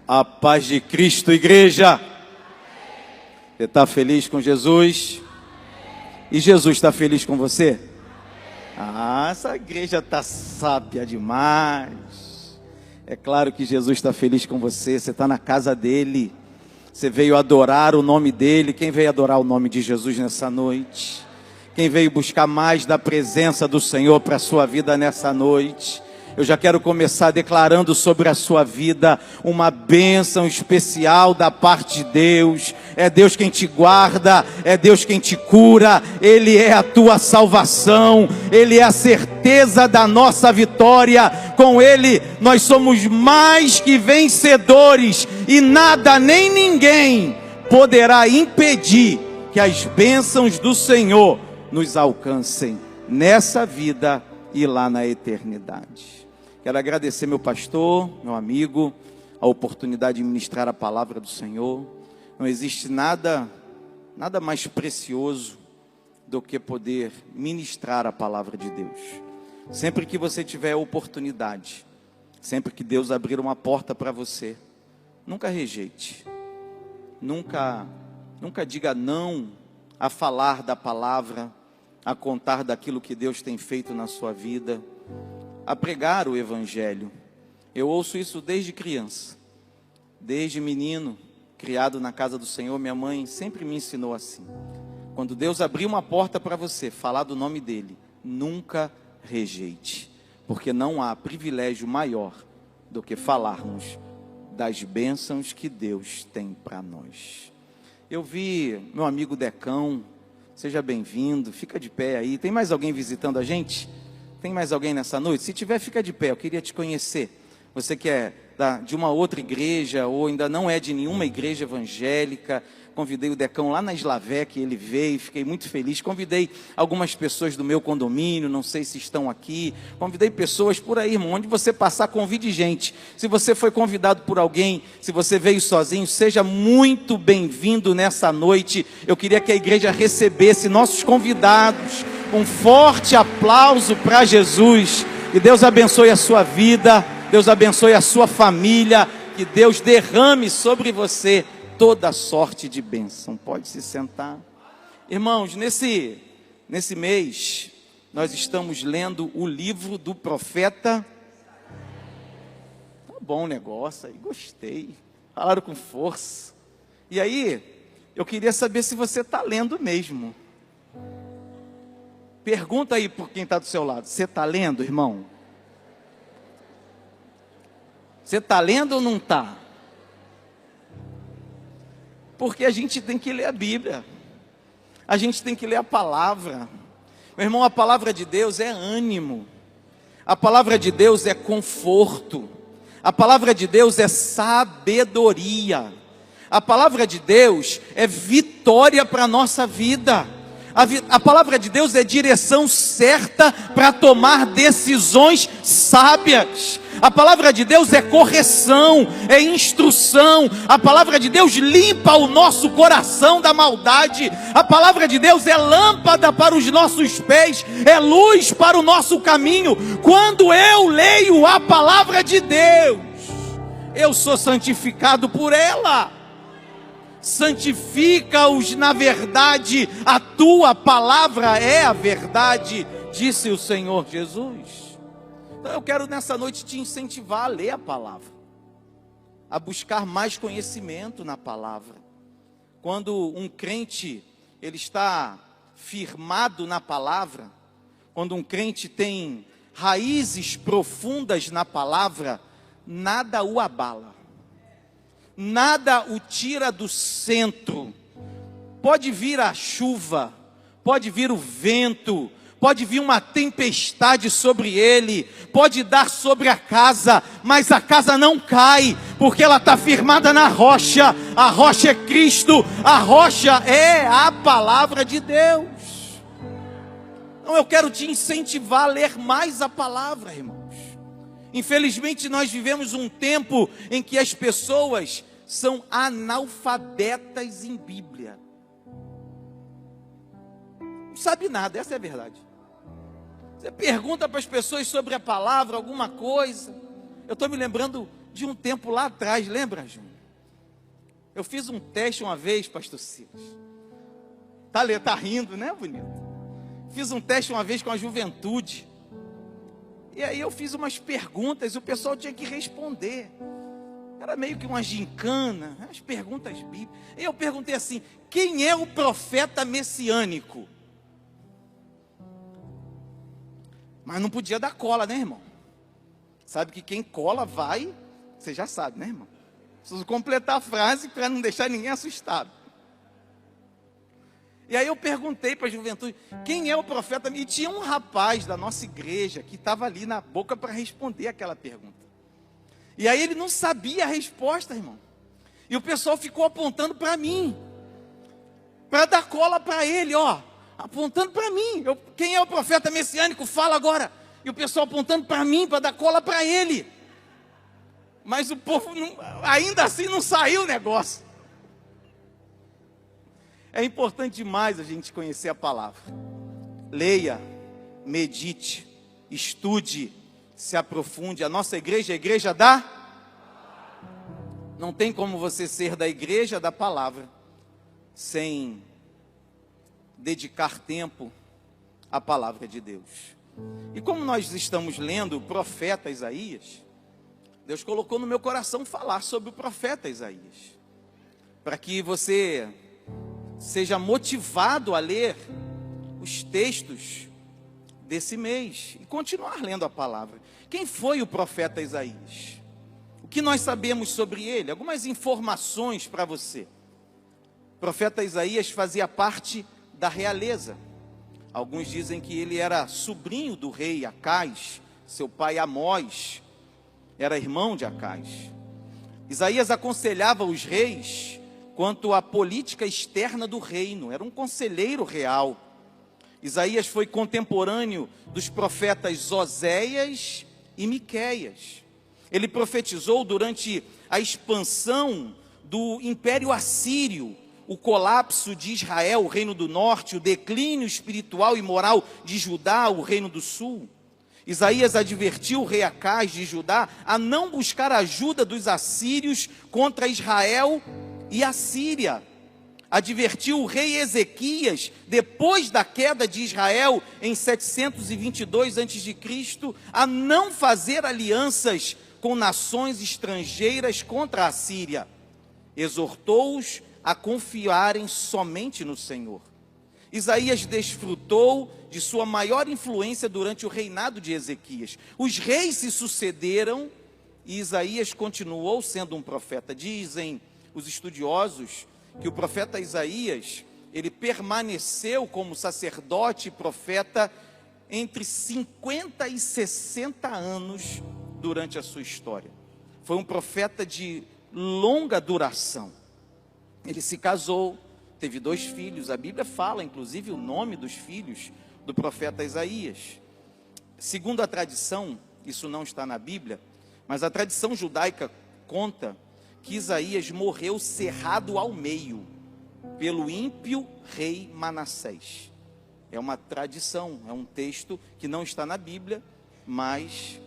A paz de Cristo, igreja. Você está feliz com Jesus? E Jesus está feliz com você? Ah, essa igreja está sábia demais. É claro que Jesus está feliz com você. Você está na casa dele. Você veio adorar o nome dele. Quem veio adorar o nome de Jesus nessa noite? Quem veio buscar mais da presença do Senhor para a sua vida nessa noite? Eu já quero começar declarando sobre a sua vida uma bênção especial da parte de Deus. É Deus quem te guarda, é Deus quem te cura, Ele é a tua salvação, Ele é a certeza da nossa vitória. Com Ele nós somos mais que vencedores e nada nem ninguém poderá impedir que as bênçãos do Senhor nos alcancem nessa vida e lá na eternidade. Quero agradecer meu pastor, meu amigo, a oportunidade de ministrar a palavra do Senhor. Não existe nada mais precioso do que poder ministrar a palavra de Deus. Sempre que você tiver a oportunidade, sempre que Deus abrir uma porta para você, nunca rejeite, nunca diga não a falar da palavra, a contar daquilo que Deus tem feito na sua vida, a pregar o evangelho. Eu ouço isso desde criança, desde menino, criado na casa do Senhor. Minha mãe sempre me ensinou assim: quando Deus abrir uma porta para você, falar do nome dele, nunca rejeite, porque não há privilégio maior do que falarmos das bênçãos que Deus tem para nós. Eu vi meu amigo Decão, seja bem-vindo, fica de pé aí. Tem mais alguém visitando a gente? Tem mais alguém nessa noite? Se tiver, fica de pé, eu queria te conhecer. Você que é de uma outra igreja, ou ainda não é de nenhuma igreja evangélica. Convidei o Decão lá na Slavec, ele veio, fiquei muito feliz. Convidei algumas pessoas do meu condomínio, não sei se estão aqui. Convidei pessoas por aí, irmão, onde você passar, convide gente. Se você foi convidado por alguém, se você veio sozinho, seja muito bem-vindo nessa noite. Eu queria que a igreja recebesse nossos convidados. Um forte aplauso para Jesus. Que Deus abençoe a sua vida, Deus abençoe a sua família, que Deus derrame sobre você toda sorte de bênção. Pode se sentar. Irmãos, nesse mês, nós estamos lendo o livro do profeta. Tá bom o negócio aí, gostei. Falaram com força. E aí, eu queria saber se você está lendo mesmo. Pergunta aí por quem está do seu lado: você está lendo, irmão? Você está lendo ou não está? Porque a gente tem que ler a Bíblia, a gente tem que ler a palavra. Meu irmão, a palavra de Deus é ânimo, a palavra de Deus é conforto, a palavra de Deus é sabedoria, a palavra de Deus é vitória para a nossa vida. A palavra de Deus é direção certa para tomar decisões sábias. A palavra de Deus é correção, é instrução. A palavra de Deus limpa o nosso coração da maldade. A palavra de Deus é lâmpada para os nossos pés, é luz para o nosso caminho. Quando eu leio a palavra de Deus, eu sou santificado por ela. Santifica-os na verdade, a tua palavra é a verdade, disse o Senhor Jesus. Então eu quero nessa noite te incentivar a ler a palavra, a buscar mais conhecimento na palavra. Quando um crente ele está firmado na palavra, quando um crente tem raízes profundas na palavra, nada o abala. Nada o tira do centro. Pode vir a chuva, pode vir o vento, pode vir uma tempestade sobre ele, pode dar sobre a casa, mas a casa não cai, porque ela está firmada na rocha. A rocha é Cristo, a rocha é a palavra de Deus. Então eu quero te incentivar a ler mais a palavra, irmãos. Infelizmente nós vivemos um tempo em que as pessoas são analfabetas em Bíblia. Não sabe nada, essa é a verdade. Você pergunta para as pessoas sobre a palavra, alguma coisa. Eu estou me lembrando de um tempo lá atrás, lembra, Júnior? Eu fiz um teste uma vez, pastor Silas. Tá rindo, né, bonito? Fiz um teste uma vez com a juventude. E aí eu fiz umas perguntas e o pessoal tinha que responder. Era meio que uma gincana, as perguntas bíblicas. E eu perguntei assim: quem é o profeta messiânico? Mas não podia dar cola, né, irmão? Sabe que quem cola vai, você já sabe, né, irmão? Preciso completar a frase para não deixar ninguém assustado. E aí eu perguntei para a juventude: quem é o profeta? E tinha um rapaz da nossa igreja que estava ali na boca para responder aquela pergunta. E aí ele não sabia a resposta, irmão. E o pessoal ficou apontando para mim, para dar cola para ele, ó, apontando para mim. Quem é o profeta messiânico? Fala agora. E o pessoal apontando para mim, para dar cola para ele. Mas o povo ainda assim não saiu o negócio. É importante demais a gente conhecer a palavra. Leia, medite, estude, se aprofunde. A nossa igreja é a igreja da... Não tem como você ser da igreja da palavra sem dedicar tempo à palavra de Deus. E como nós estamos lendo o profeta Isaías, Deus colocou no meu coração falar sobre o profeta Isaías, para que você seja motivado a ler os textos desse mês e continuar lendo a palavra. Quem foi o profeta Isaías? O que nós sabemos sobre ele? Algumas informações para você. O profeta Isaías fazia parte da realeza. Alguns dizem que ele era sobrinho do rei Acais, seu pai Amós era irmão de Acais. Isaías aconselhava os reis quanto à política externa do reino, era um conselheiro real. Isaías foi contemporâneo dos profetas Oséias e Miqueias. Ele profetizou durante a expansão do Império Assírio, o colapso de Israel, o reino do norte, o declínio espiritual e moral de Judá, o reino do sul. Isaías advertiu o rei Acais de Judá a não buscar ajuda dos assírios contra Israel e a Síria. Advertiu o rei Ezequias, depois da queda de Israel em 722 a.C., a não fazer alianças com nações estrangeiras contra a Síria. Exortou-os a confiarem somente no Senhor. Isaías desfrutou de sua maior influência durante o reinado de Ezequias. Os reis se sucederam e Isaías continuou sendo um profeta. Dizem os estudiosos que o profeta Isaías, ele permaneceu como sacerdote e profeta entre 50 e 60 anos durante a sua história. Foi um profeta de longa duração. Ele se casou, teve 2 filhos. A Bíblia fala, inclusive, o nome dos filhos do profeta Isaías. Segundo a tradição, isso não está na Bíblia, mas a tradição judaica conta que Isaías morreu cerrado ao meio pelo ímpio rei Manassés. É uma tradição, é um texto que não está na Bíblia, mas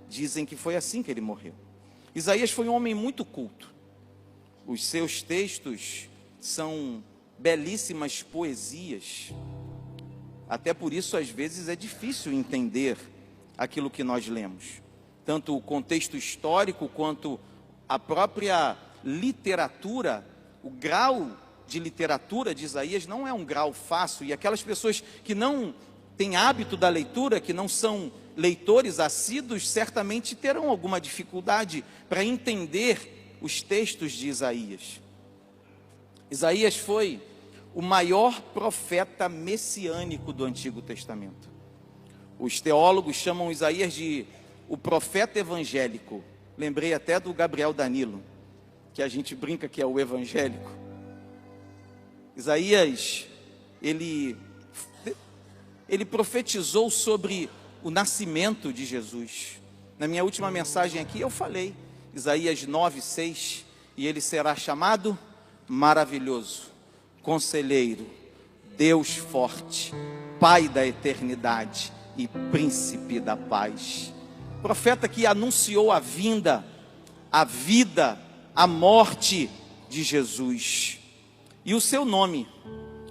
dizem que foi assim que ele morreu. Isaías foi um homem muito culto. Os seus textos são belíssimas poesias. Até por isso, às vezes, é difícil entender aquilo que nós lemos. Tanto o contexto histórico quanto a própria literatura, o grau de literatura de Isaías não é um grau fácil. E aquelas pessoas que não têm hábito da leitura, que não são leitores assíduos, certamente terão alguma dificuldade para entender os textos de Isaías. Isaías foi o maior profeta messiânico do Antigo Testamento. Os teólogos chamam Isaías de o profeta evangélico. Lembrei até do Gabriel Danilo, que a gente brinca que é o evangélico. Isaías, ele profetizou sobre o nascimento de Jesus. Na minha última mensagem aqui eu falei, Isaías 9:6, e ele será chamado Maravilhoso, Conselheiro, Deus Forte, Pai da Eternidade e Príncipe da Paz. Profeta que anunciou a vinda a vida, a morte de Jesus. E o seu nome,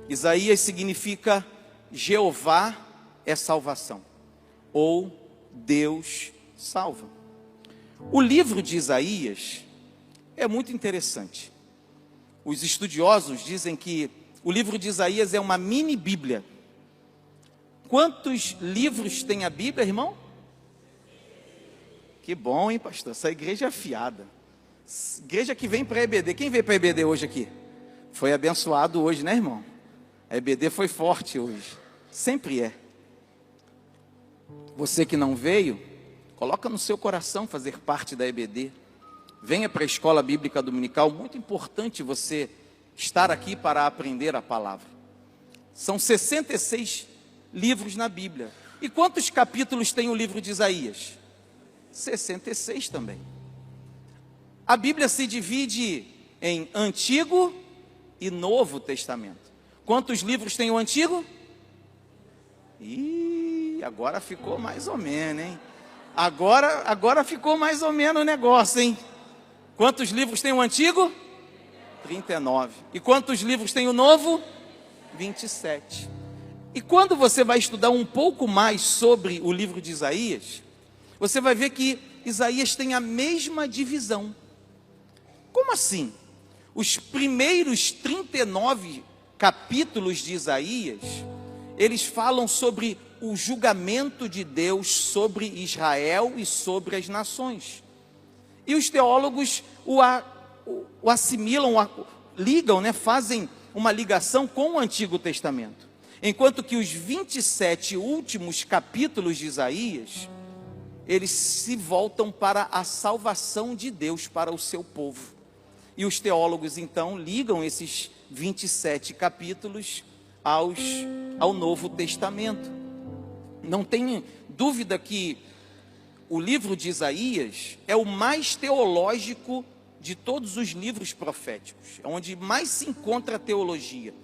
Isaías, significa Jeová é salvação, ou Deus salva. O livro de Isaías é muito interessante. Os estudiosos dizem que o livro de Isaías é uma mini Bíblia. Quantos livros tem a Bíblia, irmão? Que bom, hein, pastor? Essa igreja é afiada. Igreja que vem para a EBD. Quem veio para a EBD hoje aqui? Foi abençoado hoje, né, irmão? A EBD foi forte hoje. Sempre é. Você que não veio, coloca no seu coração fazer parte da EBD. Venha para a escola bíblica dominical. Muito importante você estar aqui para aprender a palavra. São 66 livros na Bíblia. E quantos capítulos tem o livro de Isaías? 66 também. A Bíblia se divide em Antigo e Novo Testamento. Quantos livros tem o Antigo? Ih, agora ficou mais ou menos, hein? Agora ficou mais ou menos o negócio, hein? Quantos livros tem o Antigo? 39. E quantos livros tem o Novo? 27. E quando você vai estudar um pouco mais sobre o livro de Isaías, você vai ver que Isaías tem a mesma divisão. Como assim? Os primeiros 39 capítulos de Isaías, eles falam sobre o julgamento de Deus sobre Israel e sobre as nações. E os teólogos o assimilam, ligam, né, fazem uma ligação com o Antigo Testamento. Enquanto que os 27 últimos capítulos de Isaías, eles se voltam para a salvação de Deus para o seu povo. E os teólogos então ligam esses 27 capítulos ao Novo Testamento. Não tem dúvida que o livro de Isaías é o mais teológico de todos os livros proféticos, é onde mais se encontra a teologia.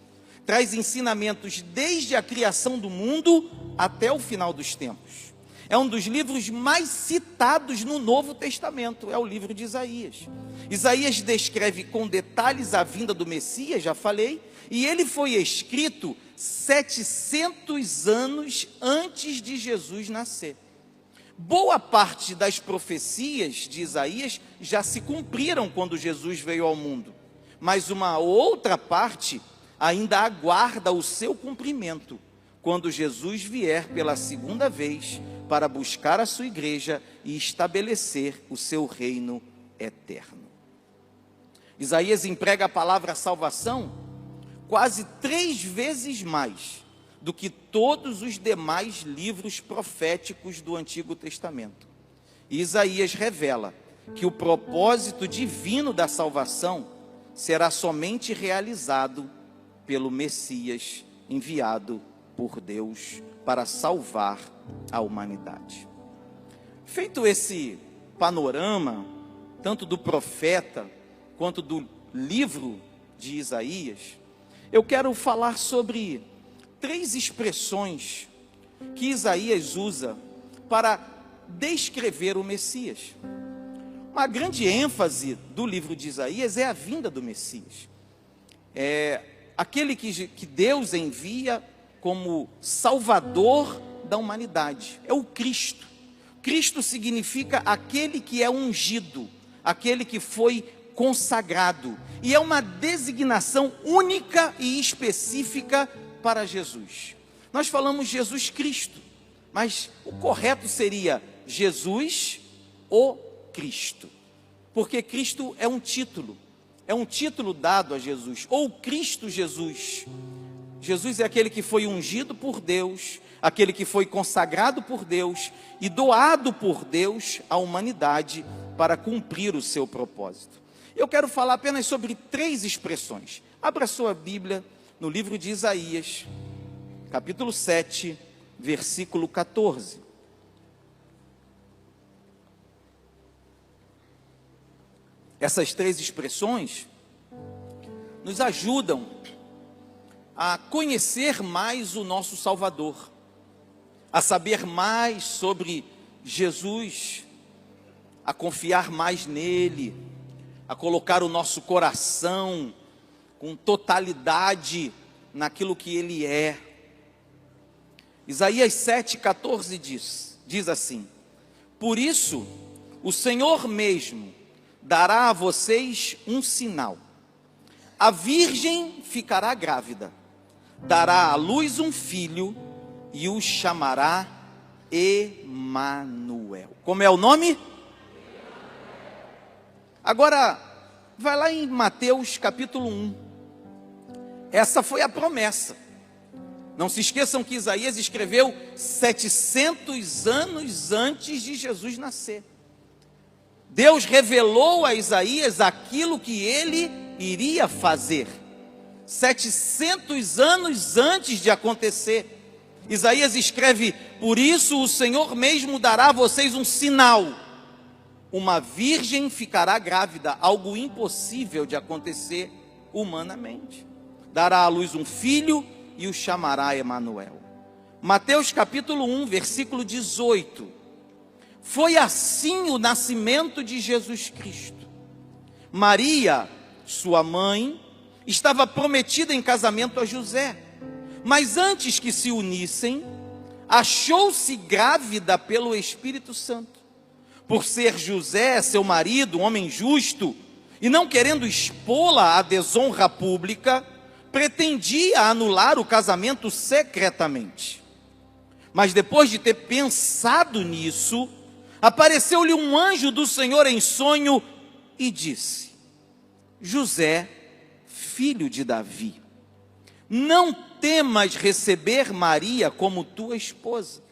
Traz ensinamentos desde a criação do mundo até o final dos tempos. É um dos livros mais citados no Novo Testamento, é o livro de Isaías. Isaías descreve com detalhes a vinda do Messias, já falei, e ele foi escrito 700 anos antes de Jesus nascer. Boa parte das profecias de Isaías já se cumpriram quando Jesus veio ao mundo, mas uma outra parte ainda aguarda o seu cumprimento, quando Jesus vier pela segunda vez para buscar a sua igreja e estabelecer o seu reino eterno. Isaías emprega a palavra salvação quase 3 vezes mais do que todos os demais livros proféticos do Antigo Testamento. E Isaías revela que o propósito divino da salvação será somente realizado pelo Messias enviado por Deus para salvar a humanidade. Feito esse panorama, tanto do profeta quanto do livro de Isaías, eu quero falar sobre 3 expressões que Isaías usa para descrever o Messias. Uma grande ênfase do livro de Isaías é a vinda do Messias. É aquele que Deus envia como Salvador da humanidade. É o Cristo. Cristo significa aquele que é ungido, aquele que foi consagrado. E é uma designação única e específica para Jesus. Nós falamos Jesus Cristo, mas o correto seria Jesus o Cristo, porque Cristo é um título dado a Jesus, ou Cristo Jesus. Jesus é aquele que foi ungido por Deus, aquele que foi consagrado por Deus e doado por Deus à humanidade para cumprir o seu propósito. Eu quero falar apenas sobre 3 expressões. Abra sua Bíblia no livro de Isaías, capítulo 7, versículo 14. Essas 3 expressões nos ajudam a conhecer mais o nosso Salvador, a saber mais sobre Jesus, a confiar mais nele, a colocar o nosso coração com totalidade naquilo que ele é. Isaías 7,14 diz assim: por isso o Senhor mesmo dará a vocês um sinal. A virgem ficará grávida, dará à luz um filho e o chamará Emanuel. Como é o nome? Agora, vai lá em Mateus capítulo 1. Essa foi a promessa. Não se esqueçam que Isaías escreveu 700 anos antes de Jesus nascer. Deus revelou a Isaías aquilo que ele iria fazer. 700 anos antes de acontecer. Isaías escreve: por isso o Senhor mesmo dará a vocês um sinal. Uma virgem ficará grávida, algo impossível de acontecer humanamente. Dará à luz um filho e o chamará Emanuel. Mateus capítulo 1, versículo 18. Foi assim o nascimento de Jesus Cristo. Maria, sua mãe, estava prometida em casamento a José, mas antes que se unissem, achou-se grávida pelo Espírito Santo. Por ser José, seu marido, um homem justo, e não querendo expô-la à desonra pública, pretendia anular o casamento secretamente. Mas depois de ter pensado nisso, apareceu-lhe um anjo do Senhor em sonho e disse: José, filho de Davi, não temas receber Maria como tua esposa,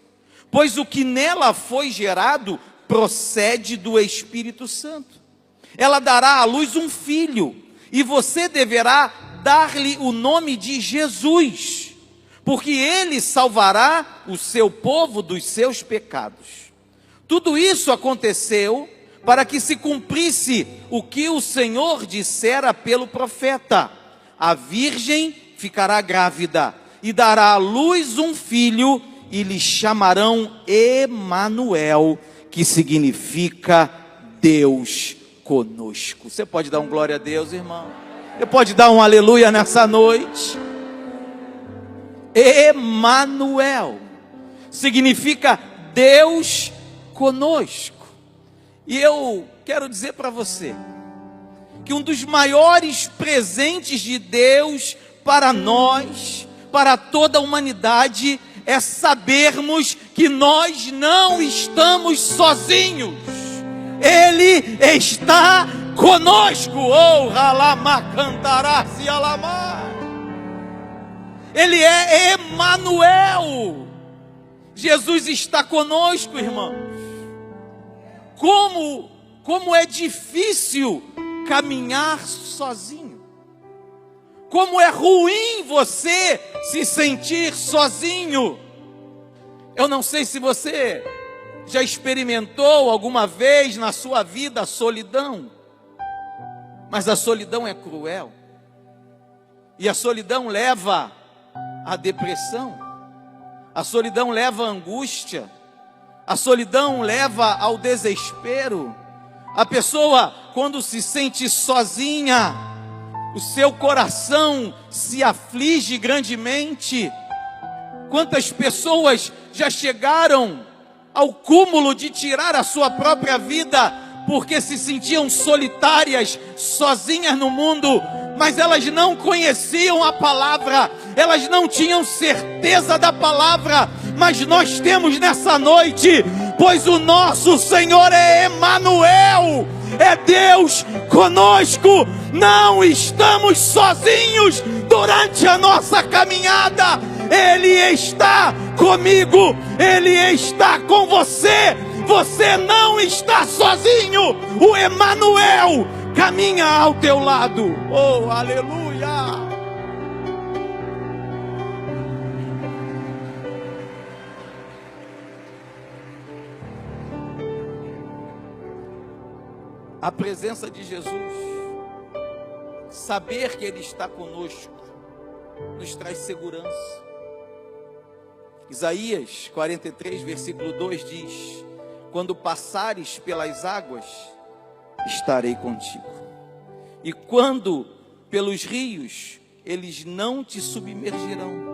pois o que nela foi gerado procede do Espírito Santo. Ela dará à luz um filho, e você deverá dar-lhe o nome de Jesus, porque ele salvará o seu povo dos seus pecados. Tudo isso aconteceu para que se cumprisse o que o Senhor dissera pelo profeta: a virgem ficará grávida e dará à luz um filho, e lhe chamarão Emanuel, que significa Deus conosco. Você pode dar um glória a Deus, irmão? Você pode dar um aleluia nessa noite? Emanuel significa Deus conosco. E eu quero dizer para você que um dos maiores presentes de Deus para nós, para toda a humanidade, é sabermos que nós não estamos sozinhos. Ele está conosco. Oh, ralamacantará-se alamar. Ele é Emanuel. Jesus está conosco, irmãos. Como é difícil caminhar sozinho. Como é ruim você se sentir sozinho. Eu não sei se você já experimentou alguma vez na sua vida a solidão, mas a solidão é cruel. E a solidão leva à depressão. A solidão leva à angústia. A solidão leva ao desespero. A pessoa, quando se sente sozinha, o seu coração se aflige grandemente. Quantas pessoas já chegaram ao cúmulo de tirar a sua própria vida, porque se sentiam solitárias, sozinhas no mundo, mas elas não conheciam a palavra, elas não tinham certeza da palavra. Mas nós temos nessa noite, pois o nosso Senhor é Emanuel, é Deus conosco. Não estamos sozinhos durante a nossa caminhada. Ele está comigo, Ele está com você. Você não está sozinho. O Emanuel caminha ao teu lado. Oh, aleluia! A presença de Jesus, saber que Ele está conosco, nos traz segurança. Isaías 43, versículo 2 diz: quando passares pelas águas, estarei contigo. E quando pelos rios, eles não te submergirão.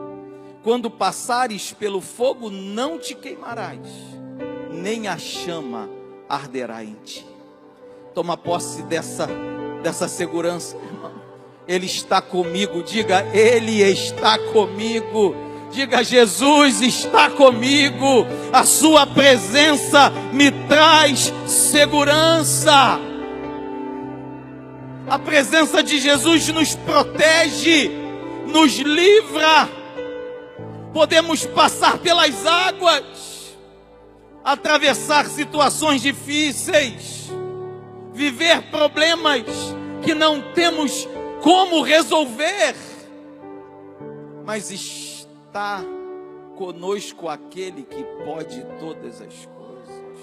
Quando passares pelo fogo, não te queimarás, nem a chama arderá em ti. Toma posse dessa segurança, irmão. Ele está comigo. Diga, Ele está comigo. Diga, Jesus está comigo. A sua presença me traz segurança. A presença de Jesus nos protege, nos livra. Podemos passar pelas águas, atravessar situações difíceis, viver problemas que não temos como resolver, mas está conosco aquele que pode todas as coisas,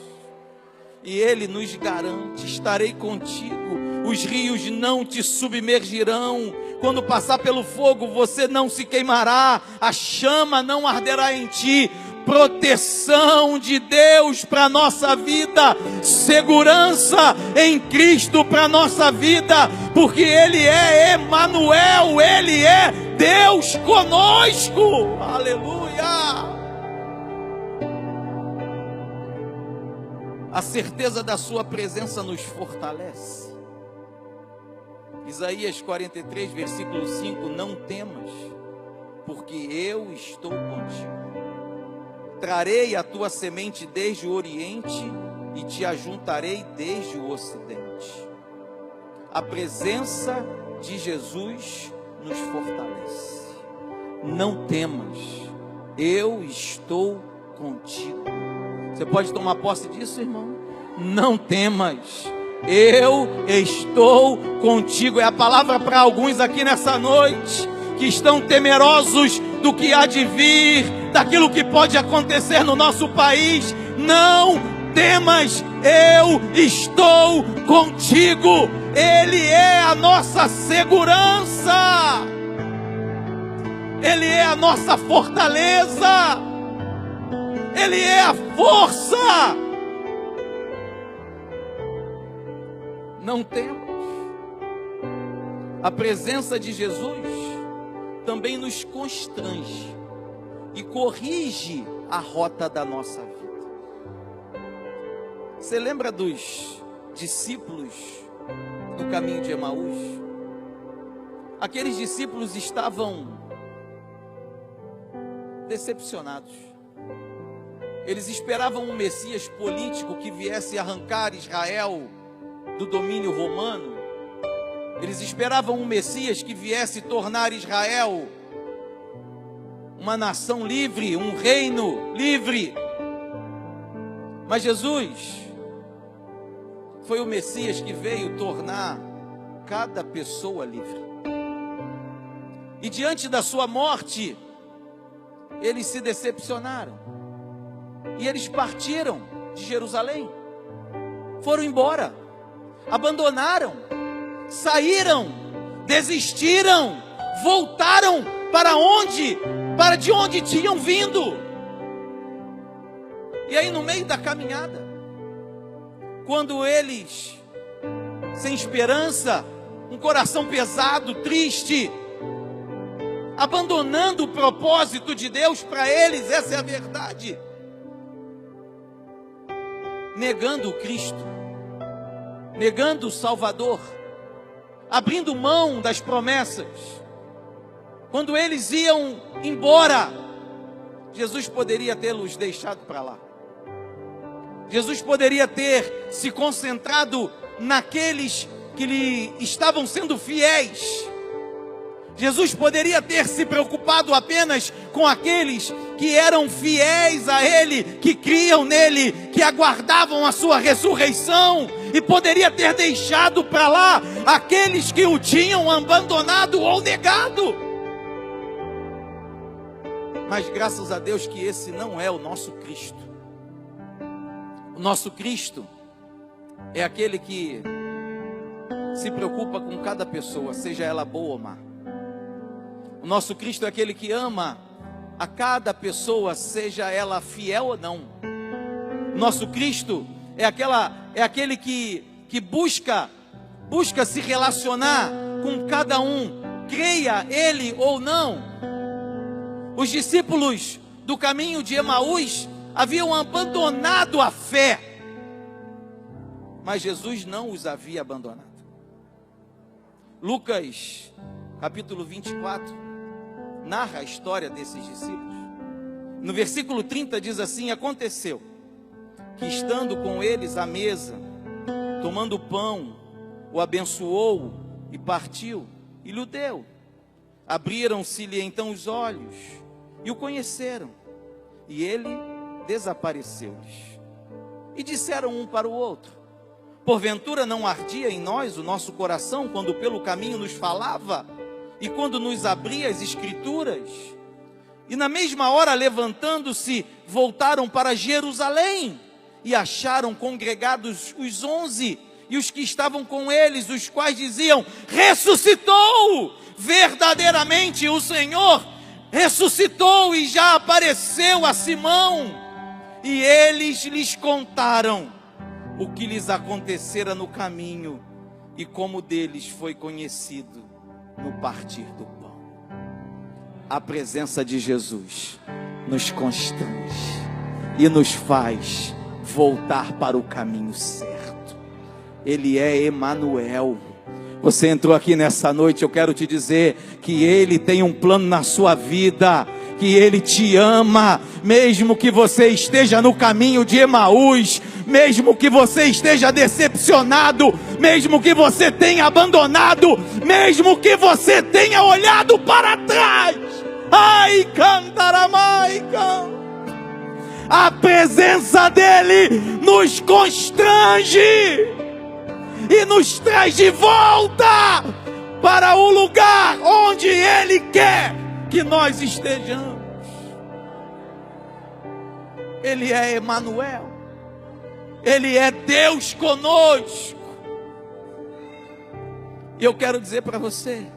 e Ele nos garante: estarei contigo, os rios não te submergirão, quando passar pelo fogo você não se queimará, a chama não arderá em ti. Proteção de Deus para a nossa vida, segurança em Cristo para a nossa vida, porque Ele é Emanuel, Ele é Deus conosco. Aleluia! A certeza da sua presença nos fortalece. Isaías 43, versículo 5: não temas, porque eu estou contigo. Trarei a tua semente desde o oriente e te ajuntarei desde o ocidente. A presença de Jesus nos fortalece. Não temas, eu estou contigo. Você pode tomar posse disso, irmão? Não temas, eu estou contigo. É a palavra para alguns aqui nessa noite que estão temerosos do que há de vir, daquilo que pode acontecer no nosso país. Não temas, eu estou contigo. Ele é a nossa segurança, Ele é a nossa fortaleza, Ele é a força. Não temas. A presença de Jesus também nos constrange e corrige a rota da nossa vida. Você lembra dos discípulos do caminho de Emaús? Aqueles discípulos estavam decepcionados. Eles esperavam um Messias político que viesse arrancar Israel do domínio romano. Eles esperavam um Messias que viesse tornar Israel uma nação livre, um reino livre. Mas Jesus foi o Messias que veio tornar cada pessoa livre. E diante da sua morte, eles se decepcionaram. E eles partiram de Jerusalém. Foram embora. Abandonaram. Saíram. Desistiram. Voltaram para onde? Para de onde tinham vindo. E aí no meio da caminhada, quando eles, sem esperança, um coração pesado, triste, abandonando o propósito de Deus para eles, essa é a verdade, negando o Cristo, negando o Salvador, abrindo mão das promessas, quando eles iam embora, Jesus poderia tê-los deixado para lá. Jesus poderia ter se concentrado naqueles que lhe estavam sendo fiéis. Jesus poderia ter se preocupado apenas com aqueles que eram fiéis a Ele, que criam nele, que aguardavam a sua ressurreição, e poderia ter deixado para lá aqueles que o tinham abandonado ou negado. Mas graças a Deus que esse não é o nosso Cristo. O nosso Cristo é aquele que se preocupa com cada pessoa, seja ela boa ou má. O nosso Cristo é aquele que ama a cada pessoa, seja ela fiel ou não. Nosso Cristo é aquele que busca se relacionar com cada um, creia ele ou não. Os discípulos do caminho de Emaús haviam abandonado a fé, mas Jesus não os havia abandonado. Lucas, capítulo 24, narra a história desses discípulos. No versículo 30 diz assim: aconteceu que, estando com eles à mesa, tomando o pão, o abençoou e partiu e lhe deu. Abriram-se-lhe então os olhos e o conheceram, e ele desapareceu-lhes. E disseram um para o outro: porventura não ardia em nós o nosso coração quando pelo caminho nos falava e quando nos abria as escrituras? E na mesma hora, levantando-se, voltaram para Jerusalém e acharam congregados os 11 e os que estavam com eles, os quais diziam: ressuscitou! Verdadeiramente o Senhor ressuscitou e já apareceu a Simão. E eles lhes contaram o que lhes acontecera no caminho e como deles foi conhecido no partir do pão. A presença de Jesus nos constrange e nos faz voltar para o caminho certo. Ele é Emanuel. Você entrou aqui nessa noite, eu quero te dizer que Ele tem um plano na sua vida, que Ele te ama, mesmo que você esteja no caminho de Emaús, mesmo que você esteja decepcionado, mesmo que você tenha abandonado, mesmo que você tenha olhado para trás. Ai, cantaramaica. A presença dEle nos constrange e nos traz de volta para o lugar onde Ele quer que nós estejamos. Ele é Emanuel. Ele é Deus conosco. E eu quero dizer para você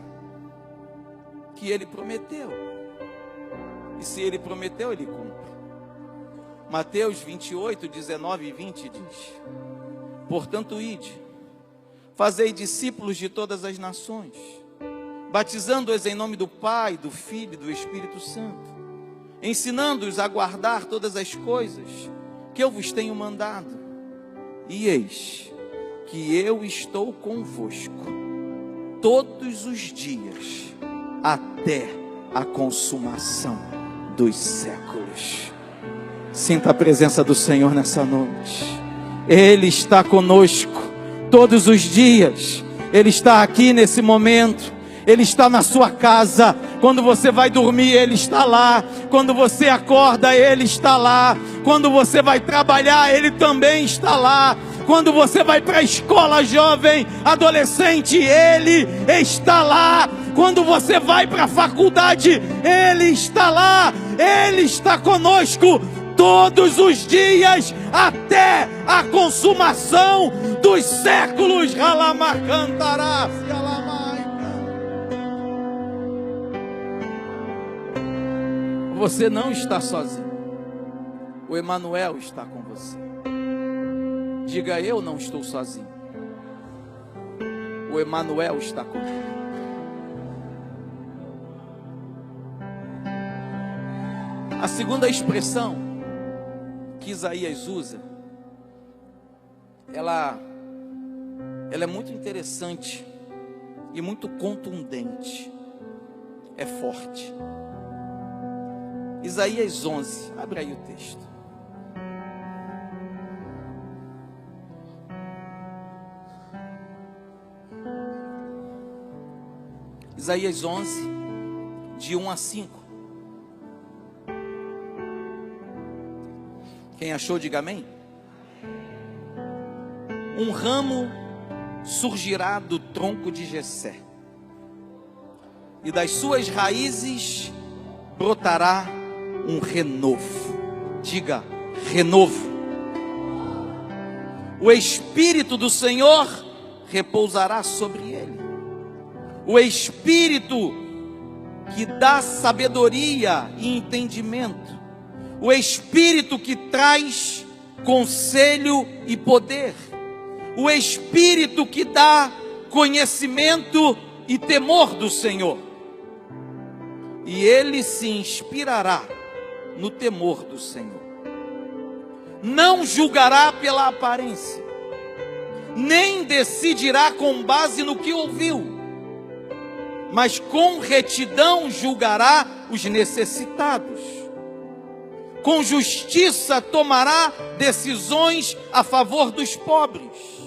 que Ele prometeu. E se Ele prometeu, Ele cumpre. Mateus 28, 19 e 20 diz: portanto, ide, fazei discípulos de todas as nações, batizando-os em nome do Pai, do Filho e do Espírito Santo, ensinando-os a guardar todas as coisas que eu vos tenho mandado. E eis que eu estou convosco todos os dias, até a consumação dos séculos. Sinta a presença do Senhor nessa noite. Ele está conosco todos os dias. Ele está aqui nesse momento. Ele está na sua casa. Quando você vai dormir, Ele está lá. Quando você acorda, Ele está lá. Quando você vai trabalhar, Ele também está lá. Quando você vai para a escola, jovem, adolescente, Ele está lá. Quando você vai para a faculdade, Ele está lá. Ele está conosco todos os dias, até a consumação dos séculos. Você não está sozinho. O Emanuel está com você. Diga: eu não estou sozinho. O Emanuel está comigo. A segunda expressão que Isaías usa, ela é muito interessante e muito contundente. É forte. Isaías 11, abre aí o texto. Isaías 11, de 1 a 5. Quem achou, diga amém. Um ramo surgirá do tronco de Jessé, e das suas raízes brotará um renovo. Diga: renovo. O Espírito do Senhor repousará sobre ele. O Espírito que dá sabedoria e entendimento. O Espírito que traz conselho e poder. O Espírito que dá conhecimento e temor do Senhor. E ele se inspirará no temor do Senhor. Não julgará pela aparência, nem decidirá com base no que ouviu, mas com retidão julgará os necessitados. Com justiça tomará decisões a favor dos pobres.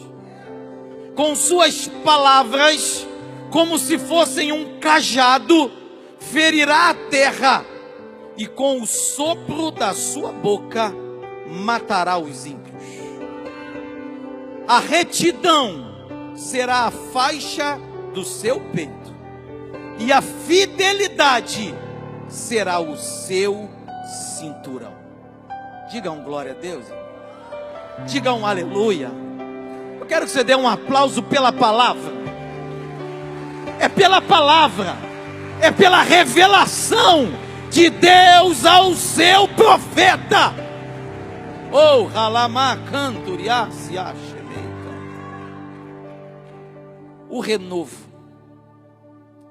Com suas palavras, como se fossem um cajado, ferirá a terra, e com o sopro da sua boca matará os ímpios. A retidão será a faixa do seu peito, e a fidelidade será o seu cinturão. Diga um glória a Deus. Diga um aleluia. Eu quero que você dê um aplauso pela palavra. É pela palavra, é pela revelação de Deus ao seu profeta. Oh, Halamá Canturiá-se Acheleita. O renovo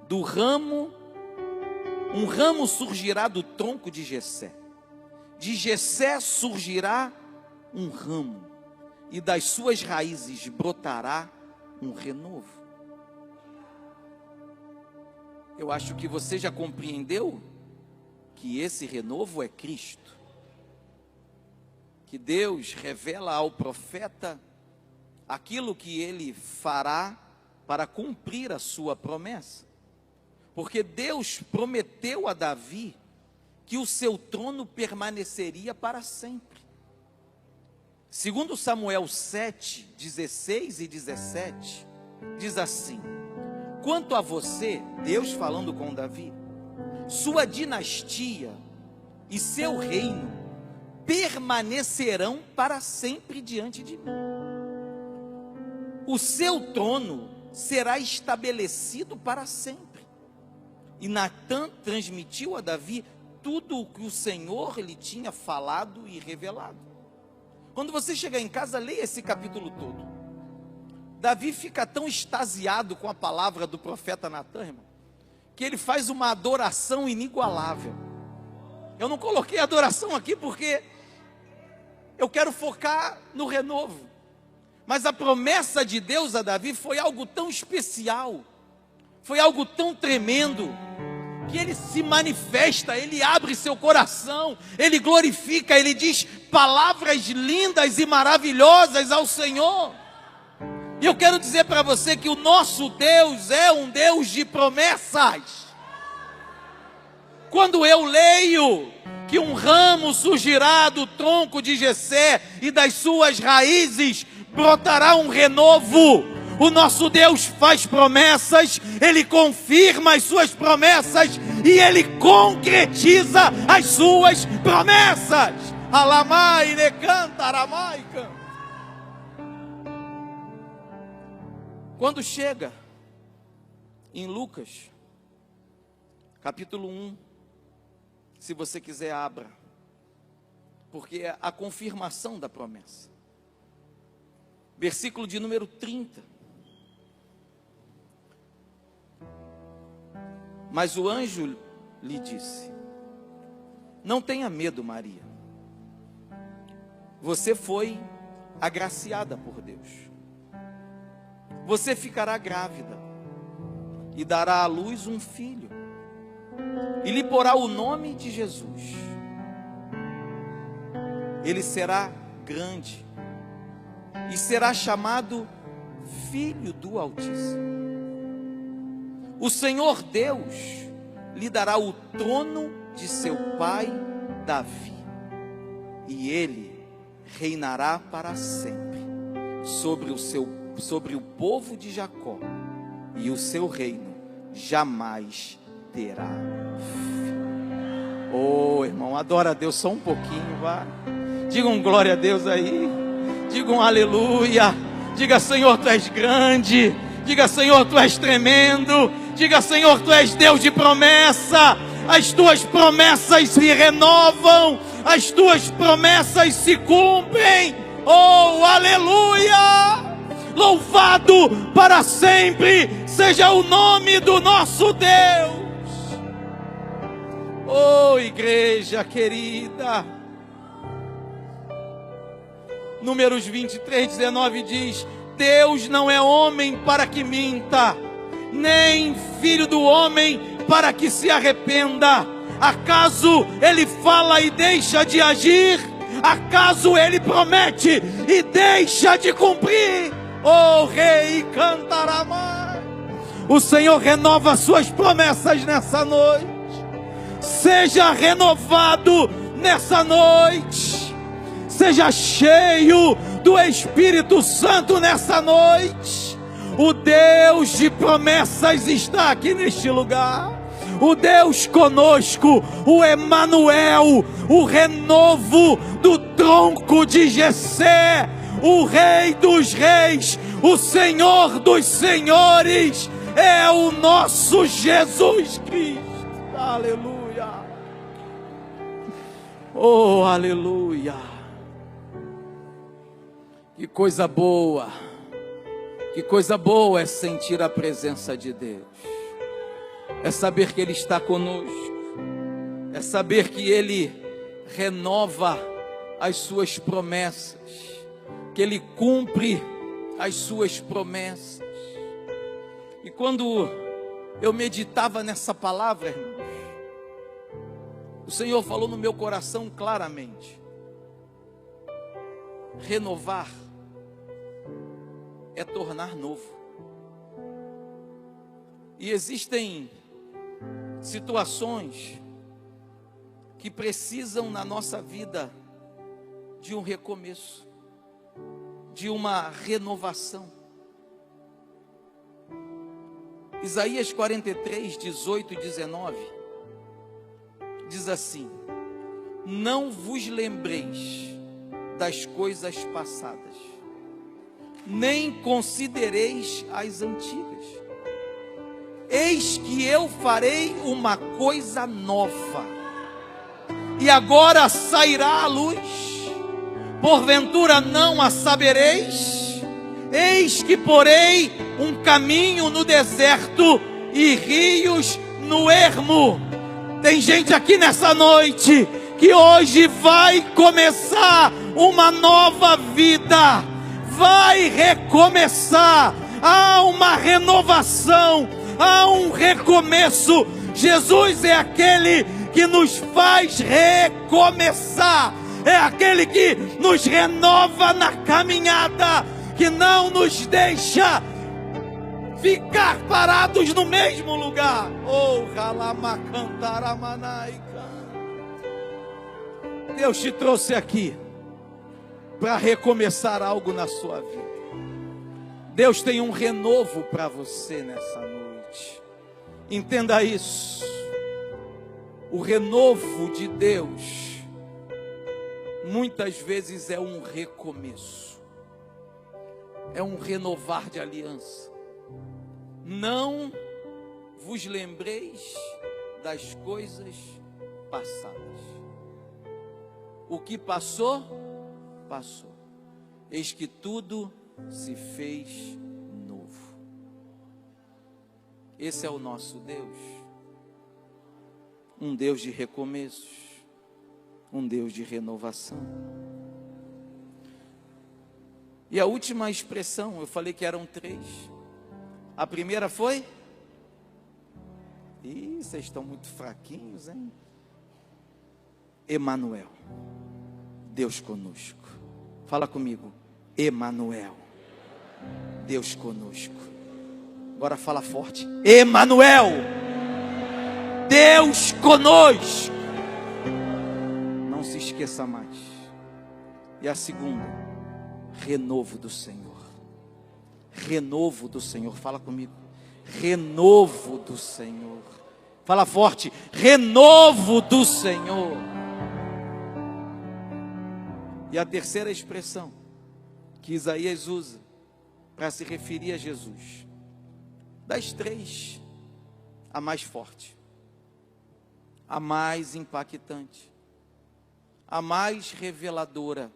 do ramo, um ramo surgirá do tronco de Jessé. De Jessé surgirá um ramo, e das suas raízes brotará um renovo. Eu acho que você já compreendeu que esse renovo é Cristo. Que Deus revela ao profeta aquilo que ele fará para cumprir a sua promessa. Porque Deus prometeu a Davi que o seu trono permaneceria para sempre. Segundo Samuel 7, 16 e 17, diz assim: quanto a você, Deus falando com Davi, sua dinastia e seu reino permanecerão para sempre diante de mim. O seu trono será estabelecido para sempre. E Natã transmitiu a Davi tudo o que o Senhor lhe tinha falado e revelado. Quando você chegar em casa, leia esse capítulo todo. Davi fica tão extasiado com a palavra do profeta Natã, irmão, que ele faz uma adoração inigualável. Eu não coloquei adoração aqui porque eu quero focar no renovo. Mas a promessa de Deus a Davi foi algo tão especial, foi algo tão tremendo, que ele se manifesta, ele abre seu coração, ele glorifica, ele diz palavras lindas e maravilhosas ao Senhor. E eu quero dizer para você que o nosso Deus é um Deus de promessas. Quando eu leio que um ramo surgirá do tronco de Jessé e das suas raízes brotará um renovo, o nosso Deus faz promessas, Ele confirma as suas promessas e Ele concretiza as suas promessas. Alamai, necanta, aramaica. Quando chega em Lucas, capítulo 1, se você quiser abra, porque é a confirmação da promessa. Versículo de número 30. Mas o anjo lhe disse: não tenha medo, Maria. Você foi agraciada por Deus. Você ficará grávida e dará à luz um filho, e lhe porá o nome de Jesus. Ele será grande e será chamado Filho do Altíssimo. O Senhor Deus lhe dará o trono de seu pai Davi, e ele reinará para sempre sobre o povo de Jacó, e o seu reino jamais terá fim. Oh, irmão, adora a Deus só um pouquinho, vai. Diga um glória a Deus aí. Diga um aleluia. Diga: Senhor, tu és grande. Diga: Senhor, tu és tremendo. Diga: Senhor, tu és Deus de promessa. As tuas promessas se renovam. as tuas promessas se cumprem. Oh, aleluia! Louvado para sempre seja o nome do nosso Deus. Oh, igreja querida. Números 23:19 diz: Deus não é homem para que minta, nem filho do homem para que se arrependa. Acaso ele fala e deixa de agir? Acaso ele promete e deixa de cumprir? Oh, rei, cantará mais. O Senhor renova suas promessas nessa noite. Seja renovado nessa noite. Seja cheio do Espírito Santo nessa noite. O Deus de promessas está aqui neste lugar. O Deus conosco, o Emanuel, o renovo do tronco de Jessé, o Rei dos Reis, o Senhor dos Senhores, é o nosso Jesus Cristo. Aleluia. Oh, aleluia. Que coisa boa. Que coisa boa é sentir a presença de Deus. É saber que Ele está conosco. É saber que Ele renova as suas promessas. Que Ele cumpre as suas promessas. E quando eu meditava nessa palavra, irmãos, o Senhor falou no meu coração claramente: renovar é tornar novo. E existem situações que precisam na nossa vida de um recomeço, de uma renovação. Isaías 43:18 e 19 diz assim: não vos lembreis das coisas passadas, nem considereis as antigas. Eis que eu farei uma coisa nova, e agora sairá a luz, porventura não a sabereis? Eis que porei um caminho no deserto e rios no ermo. Tem gente aqui nessa noite que hoje vai começar uma nova vida, vai recomeçar. Há uma renovação, há um recomeço. Jesus é aquele que nos faz recomeçar, é aquele que nos renova na caminhada, que não nos deixa ficar parados no mesmo lugar. Oh, Ralamacantaramanaika. Deus te trouxe aqui para recomeçar algo na sua vida. Deus tem um renovo para você nessa noite. Entenda isso. O renovo de Deus muitas vezes é um recomeço. É um renovar de aliança. Não vos lembreis das coisas passadas. O que passou, passou. Eis que tudo se fez novo. Esse é o nosso Deus. Um Deus de recomeços. Um Deus de renovação. E a última expressão, eu falei que eram 3. A primeira foi? Ih, vocês estão muito fraquinhos, hein? Emanuel. Deus conosco. Fala comigo. Emanuel. Deus conosco. Agora fala forte. Emanuel. Deus conosco. Não se esqueça mais. E a segunda, renovo do Senhor. Renovo do Senhor. Fala comigo. Renovo do Senhor. Fala forte. Renovo do Senhor. E a terceira expressão que Isaías usa para se referir a Jesus, das 3, a mais forte, a mais impactante, a mais reveladora,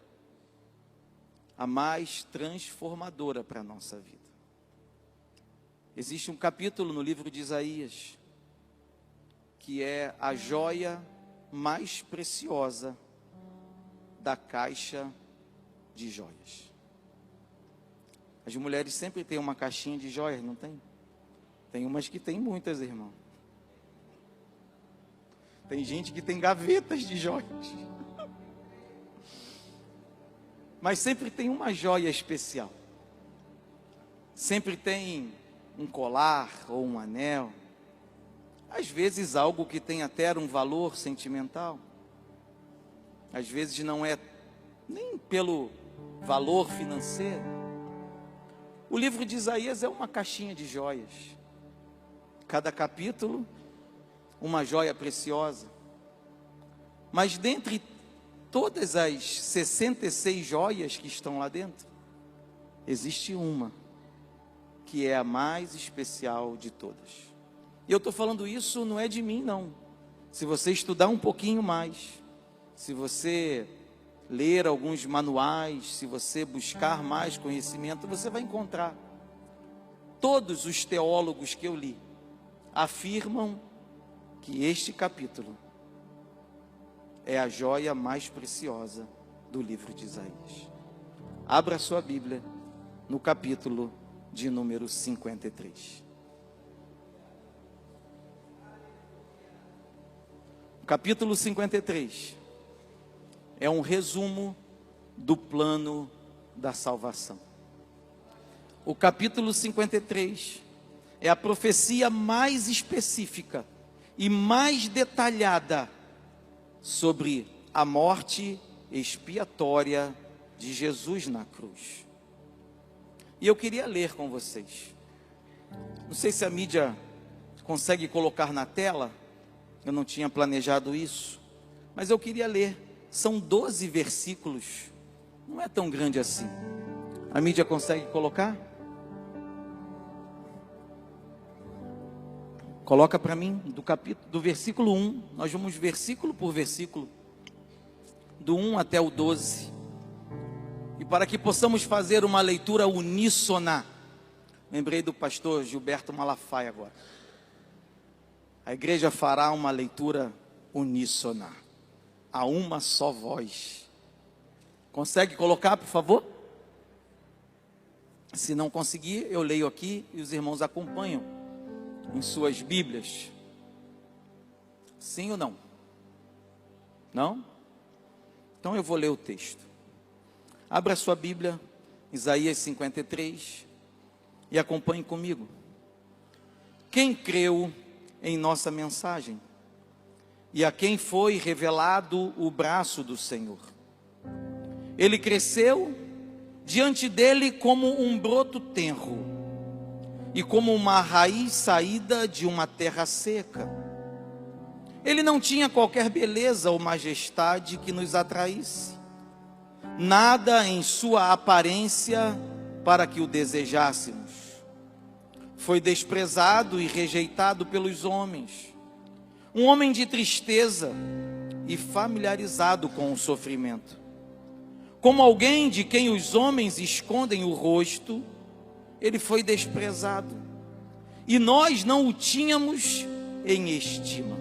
a mais transformadora para a nossa vida. Existe um capítulo no livro de Isaías, que é a joia mais preciosa da caixa de joias. As mulheres sempre têm uma caixinha de joias, não tem? Tem umas que tem muitas, irmão. Tem gente que tem gavetas de joias. Mas sempre tem uma joia especial. Sempre tem um colar ou um anel. Às vezes algo que tem até um valor sentimental. Às vezes não é nem pelo valor financeiro. O livro de Isaías é uma caixinha de joias. Cada capítulo, uma joia preciosa. Mas dentre todas as 66 joias que estão lá dentro, existe uma que é a mais especial de todas. E eu estou falando isso não é de mim, não. Se você estudar um pouquinho mais, se você ler alguns manuais, se você buscar mais conhecimento, você vai encontrar. Todos os teólogos que eu li afirmam que este capítulo é a joia mais preciosa do livro de Isaías. Abra sua Bíblia no capítulo de número 53. O capítulo 53 é um resumo do plano da salvação. O capítulo 53 é a profecia mais específica e mais detalhada sobre a morte expiatória de Jesus na cruz. E eu queria ler com vocês. Não sei se a mídia consegue colocar na tela, eu não tinha planejado isso, mas eu queria ler. São 12 versículos, não é tão grande assim. A mídia consegue colocar? Coloca para mim do versículo 1, nós vamos versículo por versículo, do 1 até o 12. E para que possamos fazer uma leitura uníssona, lembrei do pastor Gilberto Malafaia agora. A igreja fará uma leitura uníssona, a uma só voz. Consegue colocar, por favor? Se não conseguir, eu leio aqui e os irmãos acompanham em suas Bíblias. Sim ou não? Não? Então eu vou ler o texto. Abra sua Bíblia, Isaías 53, e acompanhe comigo. Quem creu em nossa mensagem? E a quem foi revelado o braço do Senhor? Ele cresceu diante dele como um broto tenro, e como uma raiz saída de uma terra seca. Ele não tinha qualquer beleza ou majestade que nos atraísse, nada em sua aparência para que o desejássemos. Foi desprezado e rejeitado pelos homens, um homem de tristeza e familiarizado com o sofrimento. Como alguém de quem os homens escondem o rosto, ele foi desprezado, e nós não o tínhamos em estima.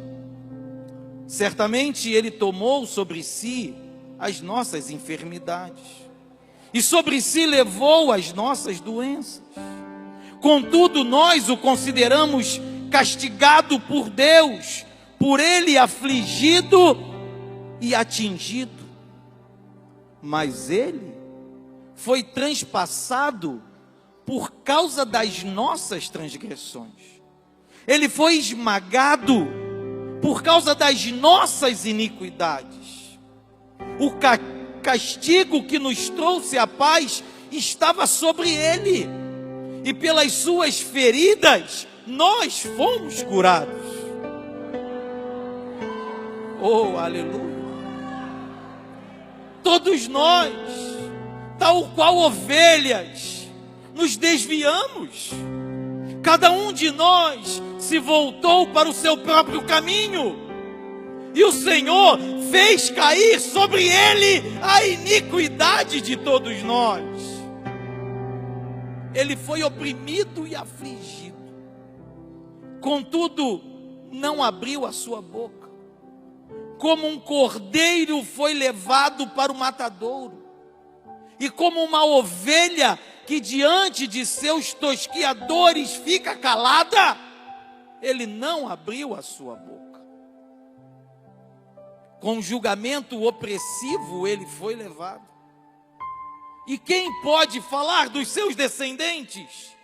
Certamente ele tomou sobre si as nossas enfermidades, e sobre si levou as nossas doenças. Contudo, nós o consideramos castigado por Deus, por ele afligido e atingido. Mas ele foi transpassado por causa das nossas transgressões. Ele foi esmagado por causa das nossas iniquidades. O castigo que nos trouxe a paz estava sobre ele, e pelas suas feridas nós fomos curados. Oh, aleluia! Todos nós, tal qual ovelhas, nos desviamos. Cada um de nós se voltou para o seu próprio caminho, e o Senhor fez cair sobre ele a iniquidade de todos nós. Ele foi oprimido e afligido, contudo não abriu a sua boca. Como um cordeiro foi levado para o matadouro, e como uma ovelha que diante de seus tosquiadores fica calada, ele não abriu a sua boca. Com julgamento opressivo ele foi levado. E quem pode falar dos seus descendentes?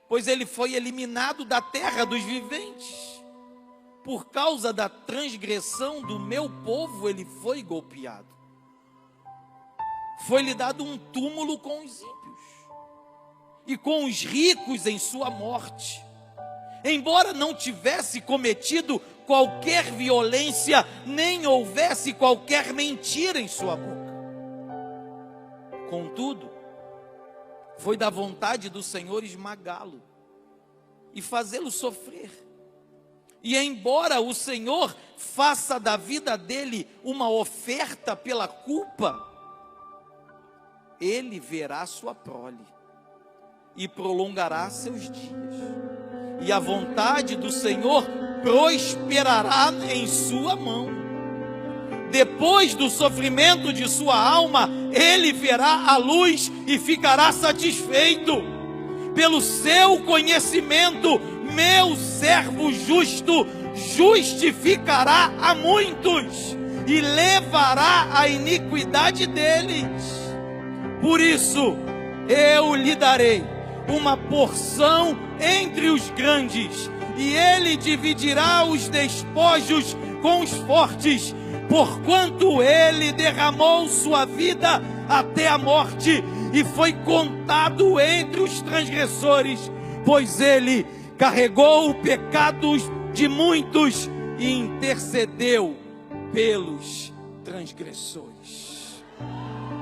Pois ele foi eliminado da terra dos viventes. Por causa da transgressão do meu povo ele foi golpeado. Foi-lhe dado um túmulo com os ímpios e com os ricos em sua morte. Embora não tivesse cometido qualquer violência, nem houvesse qualquer mentira em sua boca. Contudo, foi da vontade do Senhor esmagá-lo e fazê-lo sofrer. E embora o Senhor faça da vida dele uma oferta pela culpa, ele verá sua prole e prolongará seus dias. E a vontade do Senhor prosperará em sua mão. Depois do sofrimento de sua alma, ele verá a luz e ficará satisfeito. Pelo seu conhecimento, meu servo justo justificará a muitos e levará a iniquidade deles. Por isso, eu lhe darei uma porção entre os grandes, e ele dividirá os despojos com os fortes, porquanto ele derramou sua vida até a morte e foi contado entre os transgressores, pois ele carregou o pecado de muitos e intercedeu pelos transgressores.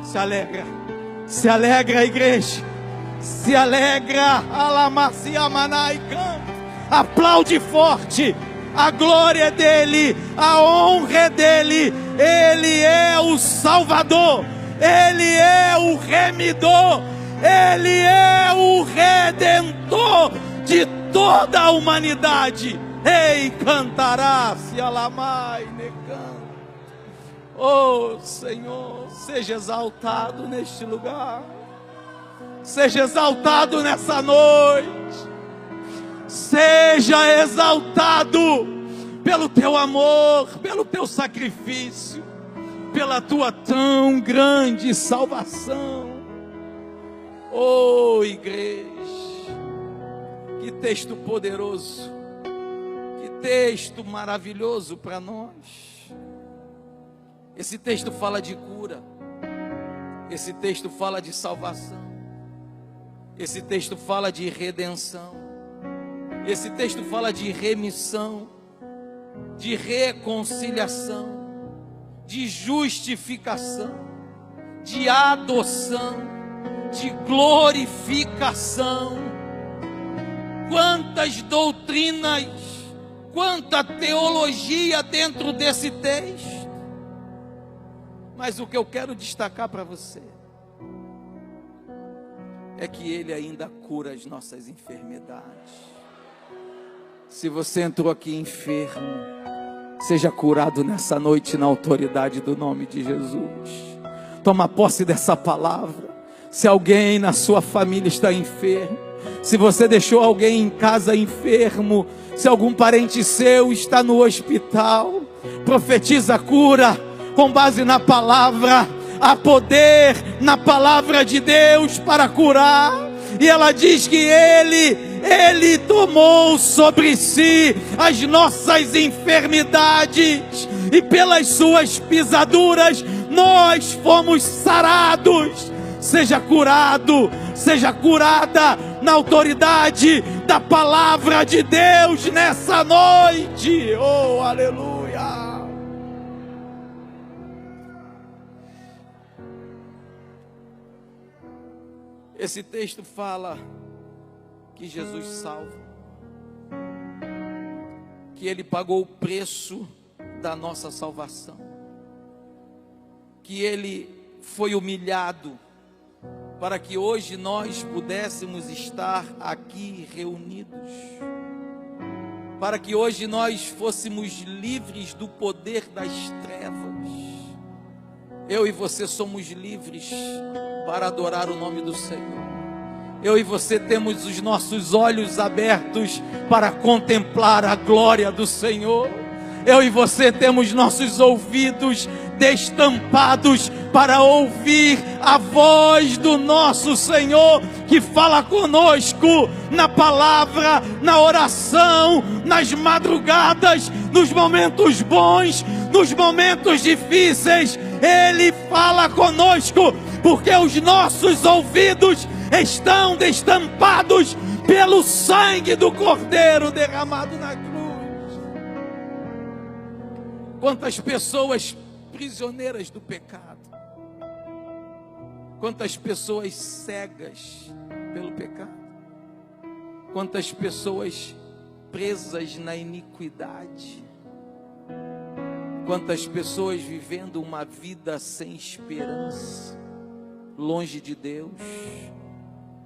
Se alegra, igreja. Se alegra, Alamaciamanai, canta, aplaude forte, a glória é dele, a honra é dele, ele é o Salvador, ele é o remidor, ele é o Redentor de toda a humanidade. Ei, cantará, se alamai, necanta. Oh Senhor, seja exaltado neste lugar. Seja exaltado nessa noite. Seja exaltado pelo teu amor, pelo teu sacrifício, pela tua tão grande salvação. Oh igreja, que texto poderoso, que texto maravilhoso para nós. Esse texto fala de cura, esse texto fala de salvação. Esse texto fala de redenção. Esse texto fala de remissão, de reconciliação, de justificação, de adoção, de glorificação. Quantas doutrinas, quanta teologia dentro desse texto. Mas o que eu quero destacar para você é que ele ainda cura as nossas enfermidades. Se você entrou aqui enfermo, seja curado nessa noite na autoridade do nome de Jesus. Toma posse dessa palavra. Se alguém na sua família está enfermo, se você deixou alguém em casa enfermo, se algum parente seu está no hospital, profetiza a cura com base na palavra. Há poder na palavra de Deus para curar. E ela diz que Ele tomou sobre si as nossas enfermidades, e pelas suas pisaduras nós fomos sarados. Seja curado, seja curada na autoridade da palavra de Deus nessa noite. Oh, aleluia. Esse texto fala que Jesus salva, que Ele pagou o preço da nossa salvação, que Ele foi humilhado, para que hoje nós pudéssemos estar aqui reunidos, para que hoje nós fôssemos livres do poder das trevas. Eu e você somos livres para adorar o nome do Senhor. Eu e você temos os nossos olhos abertos para contemplar a glória do Senhor. Eu e você temos nossos ouvidos destampados para ouvir a voz do nosso Senhor, que fala conosco na palavra, na oração, nas madrugadas, nos momentos bons, nos momentos difíceis. Ele fala conosco, porque os nossos ouvidos estão destampados pelo sangue do Cordeiro derramado na cruz. Quantas pessoas prisioneiras do pecado, quantas pessoas cegas pelo pecado, quantas pessoas presas na iniquidade, quantas pessoas vivendo uma vida sem esperança, longe de Deus,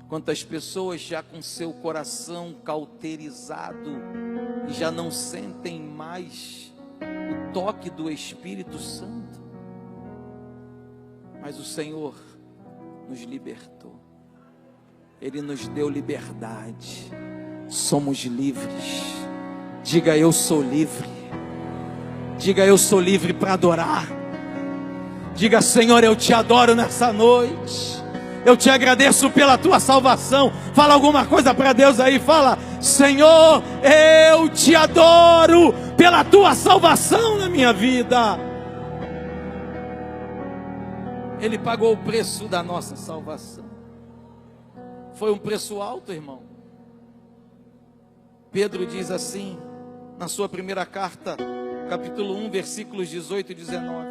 quantas pessoas já com seu coração cauterizado e já não sentem mais o toque do Espírito Santo. Mas o Senhor nos libertou, Ele nos deu liberdade, somos livres. Diga: eu sou livre. Diga: eu sou livre para adorar. Diga: Senhor, eu te adoro nessa noite, eu te agradeço pela tua salvação. Fala alguma coisa para Deus aí, fala: Senhor, eu te adoro pela tua salvação na minha vida. Ele pagou o preço da nossa salvação. Foi um preço alto, irmão. Pedro diz assim, na sua primeira carta, capítulo 1, versículos 18 e 19: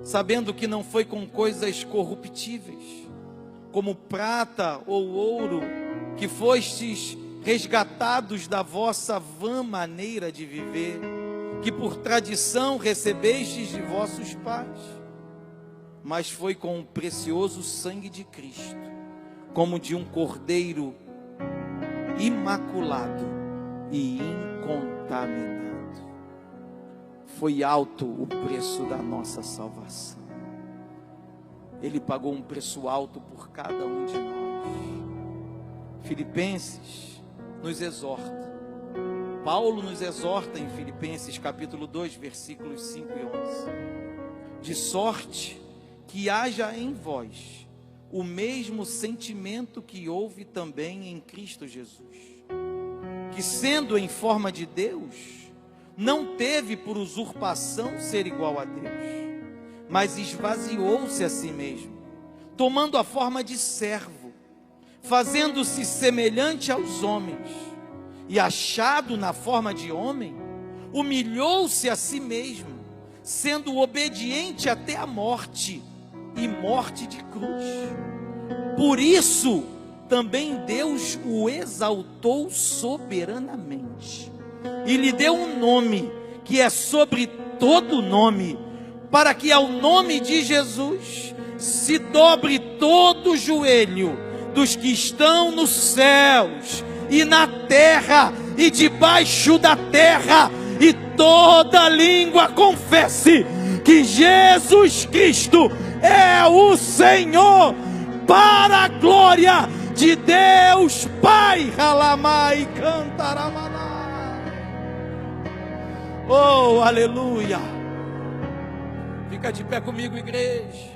sabendo que não foi com coisas corruptíveis, como prata ou ouro, que fostes resgatados da vossa vã maneira de viver, que por tradição recebestes de vossos pais, mas foi com o precioso sangue de Cristo, como de um cordeiro imaculado e incontaminado. Foi alto o preço da nossa salvação. Ele pagou um preço alto por cada um de nós. Filipenses nos exorta, Paulo nos exorta em Filipenses capítulo 2, versículos 5 e 11: de sorte que haja em vós o mesmo sentimento que houve também em Cristo Jesus, que sendo em forma de Deus, não teve por usurpação ser igual a Deus, mas esvaziou-se a si mesmo, tomando a forma de servo, fazendo-se semelhante aos homens, e achado na forma de homem, humilhou-se a si mesmo, sendo obediente até a morte, e morte de cruz. Por isso também Deus o exaltou soberanamente, e lhe deu um nome que é sobre todo nome, para que ao nome de Jesus se dobre todo o joelho dos que estão nos céus e na terra e debaixo da terra, e toda língua confesse que Jesus Cristo é o Senhor, para a glória de Deus Pai. Ralamai cantaramaná. Oh, aleluia. Fica de pé comigo, igreja.